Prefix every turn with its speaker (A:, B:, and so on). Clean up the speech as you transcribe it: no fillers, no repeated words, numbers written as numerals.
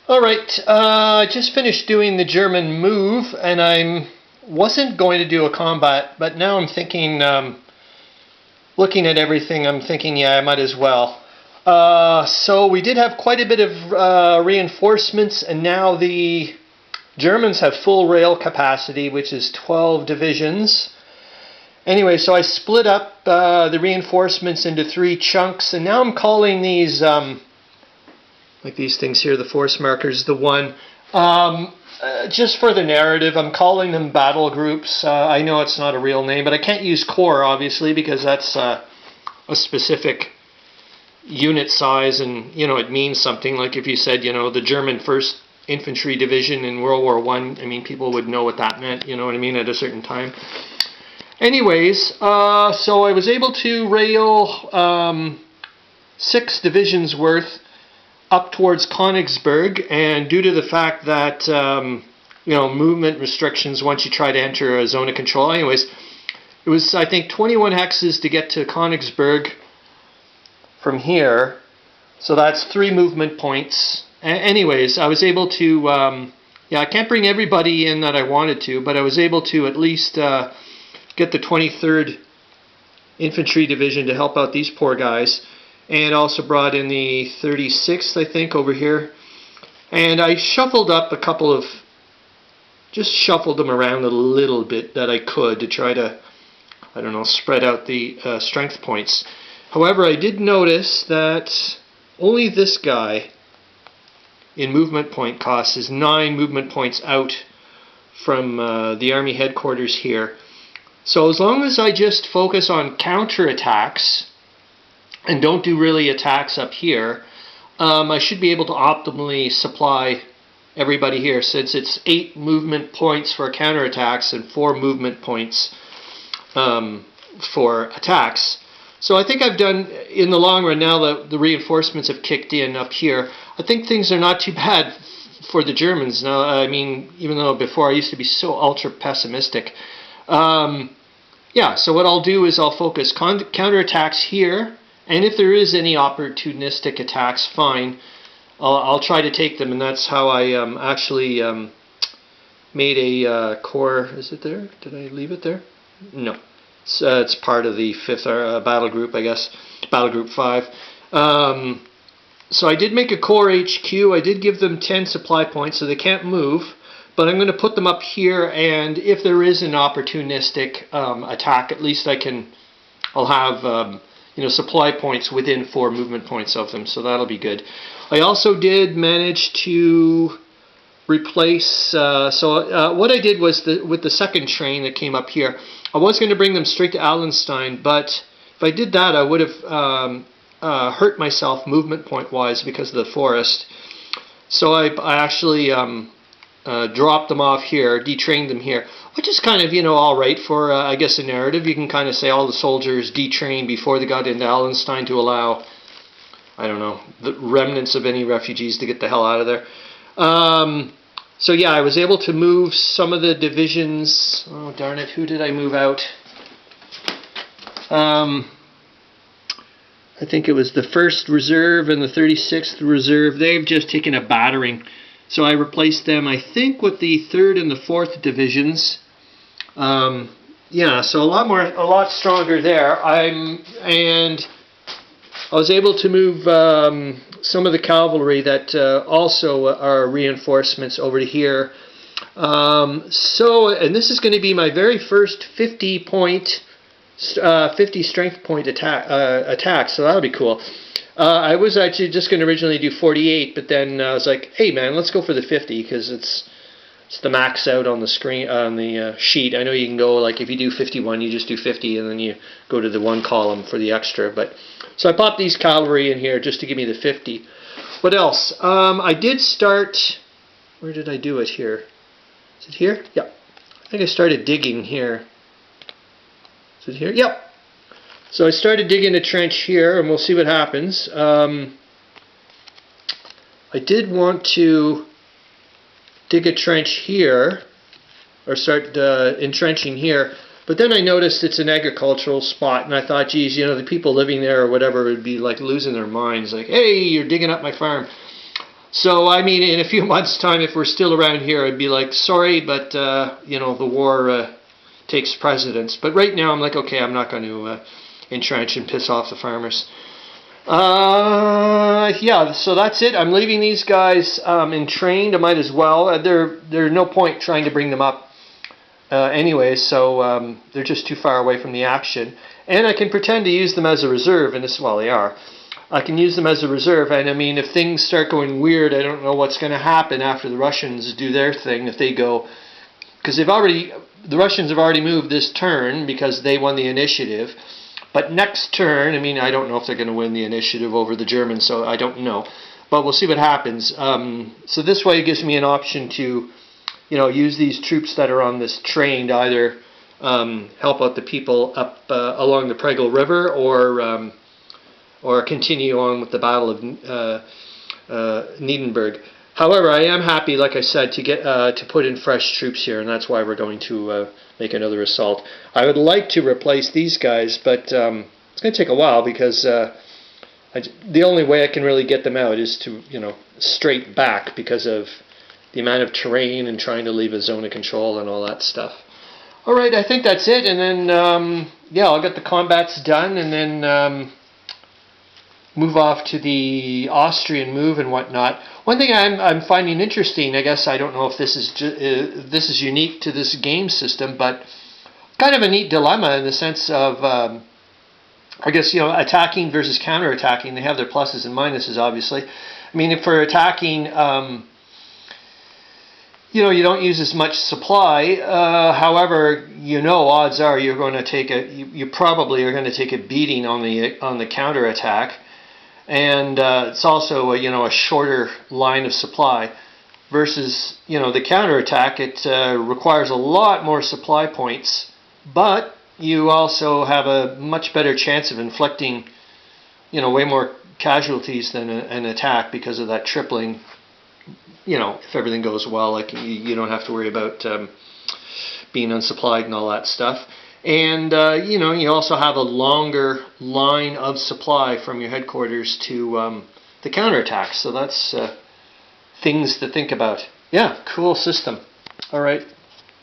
A: Alright, I just finished doing the German move, and I wasn't going to do a combat, but now I'm thinking, looking at everything, I'm thinking, yeah, I might as well. So we did have quite a bit of reinforcements, and now the Germans have full rail capacity, which is 12 divisions. Anyway, so I split up the reinforcements into 3 chunks, and now I'm calling these... like these things here, the force markers, the one. Just for the narrative, I'm calling them battle groups. I know it's not a real name, but I can't use corps, obviously, because that's a specific unit size, and, you know, it means something. Like if you said, you know, the German 1st Infantry Division in World War I mean, people would know what that meant, you know what I mean, at a certain time. Anyways, so I was able to rail 6 divisions worth up towards Königsberg, and due to the fact that you know, movement restrictions once you try to enter a zone of control. Anyways, it was, I think, 21 hexes to get to Königsberg from here, so that's 3 movement points. Anyways, I was able to yeah, I can't bring everybody in that I wanted to, but I was able to at least get the 23rd Infantry Division to help out these poor guys. And also brought in the 36th, I think, over here. And I shuffled up a couple of, just shuffled them around a little bit that I could to try to, I don't know, spread out the strength points. However, I did notice that only this guy in movement point cost is 9 movement points out from the Army headquarters here. So as long as I just focus on counterattacks and don't do really attacks up here, I should be able to optimally supply everybody here, since it's 8 movement points for counterattacks and 4 movement points for attacks. So I think I've done, in the long run, now that the reinforcements have kicked in up here, I think things are not too bad for the Germans. Now, I mean, even though before I used to be so ultra pessimistic. Yeah, so what I'll do is I'll focus counterattacks here. And if there is any opportunistic attacks, fine. I'll try to take them, and that's how I actually made a corps. Is it there? Did I leave it there? No. It's part of the 5th battle group, I guess. Battle group 5. So I did make a corps HQ. I did give them 10 supply points, so they can't move. But I'm going to put them up here, and if there is an opportunistic attack, at least I'll have... you know, supply points within 4 movement points of them, so that'll be good. I also did manage to replace, what I did was, with the 2nd train that came up here, I was going to bring them straight to Allenstein, but if I did that, I would have hurt myself movement point wise because of the forest. So I actually dropped them off here, detrained them here, which is kind of, you know, alright for, I guess, a narrative. You can kind of say all the soldiers detrained before they got into Allenstein to allow, I don't know, the remnants of any refugees to get the hell out of there. So yeah, I was able to move some of the divisions. Oh, darn it, who did I move out? I think it was the 1st Reserve and the 36th Reserve. They've just taken a battering. So I replaced them, I think, with the 3rd and the 4th divisions. Yeah, so a lot stronger there. And I was able to move some of the cavalry that also are reinforcements over to here. And this is going to be my very first 50 strength point attack. So that'll be cool. I was actually just going to originally do 48, but then I was like, hey man, let's go for the 50, because it's the max out on the screen, on the sheet. I know you can go, like, if you do 51, you just do 50, and then you go to the 1 column for the extra. But so I popped these cavalry in here just to give me the 50. What else? I did start, where did I do it here? Is it here? Yeah. I think I started digging here. Is it here? Yep. So I started digging a trench here, and we'll see what happens. I did want to dig a trench here, or start entrenching here, but then I noticed it's an agricultural spot, and I thought, geez, you know, the people living there or whatever would be like losing their minds, like, hey, you're digging up my farm. So, I mean, in a few months' time, if we're still around here, I'd be like, sorry, but, you know, the war takes precedence. But right now, I'm like, okay, I'm not going to entrench and piss off the farmers. Yeah, so that's it. I'm leaving these guys entrained. I might as well. There's no point trying to bring them up anyway, so they're just too far away from the action. And I can pretend to use them as a reserve, and this, well, they are. I can use them as a reserve, and I mean, if things start going weird, I don't know what's going to happen after the Russians do their thing. If they go, because the Russians have already moved this turn because they won the initiative. But next turn, I mean, I don't know if they're going to win the initiative over the Germans, so I don't know. But we'll see what happens. So this way it gives me an option to, you know, use these troops that are on this train to either help out the people up along the Pregel River, or continue on with the Battle of Niedenberg. However, I am happy, like I said, to get to put in fresh troops here, and that's why we're going to make another assault. I would like to replace these guys, but it's going to take a while because the only way I can really get them out is to, you know, straight back because of the amount of terrain and trying to leave a zone of control and all that stuff. All right, I think that's it, and then yeah, I'll get the combats done, and then move off to the Austrian move and whatnot. One thing I'm finding interesting, I guess I don't know if this is unique to this game system, but kind of a neat dilemma in the sense of, I guess, you know, attacking versus counterattacking. They have their pluses and minuses, obviously. I mean, if for attacking, you know, you don't use as much supply. However, you know, odds are you're going to take you probably are going to take a beating on the counterattack. And it's also you know, a shorter line of supply versus, you know, the counterattack. It requires a lot more supply points, but you also have a much better chance of inflicting, you know, way more casualties than an attack because of that tripling. You know, if everything goes well, like you don't have to worry about being unsupplied and all that stuff. And, you know, you also have a longer line of supply from your headquarters to the counterattack. So that's things to think about. Yeah, cool system. All right.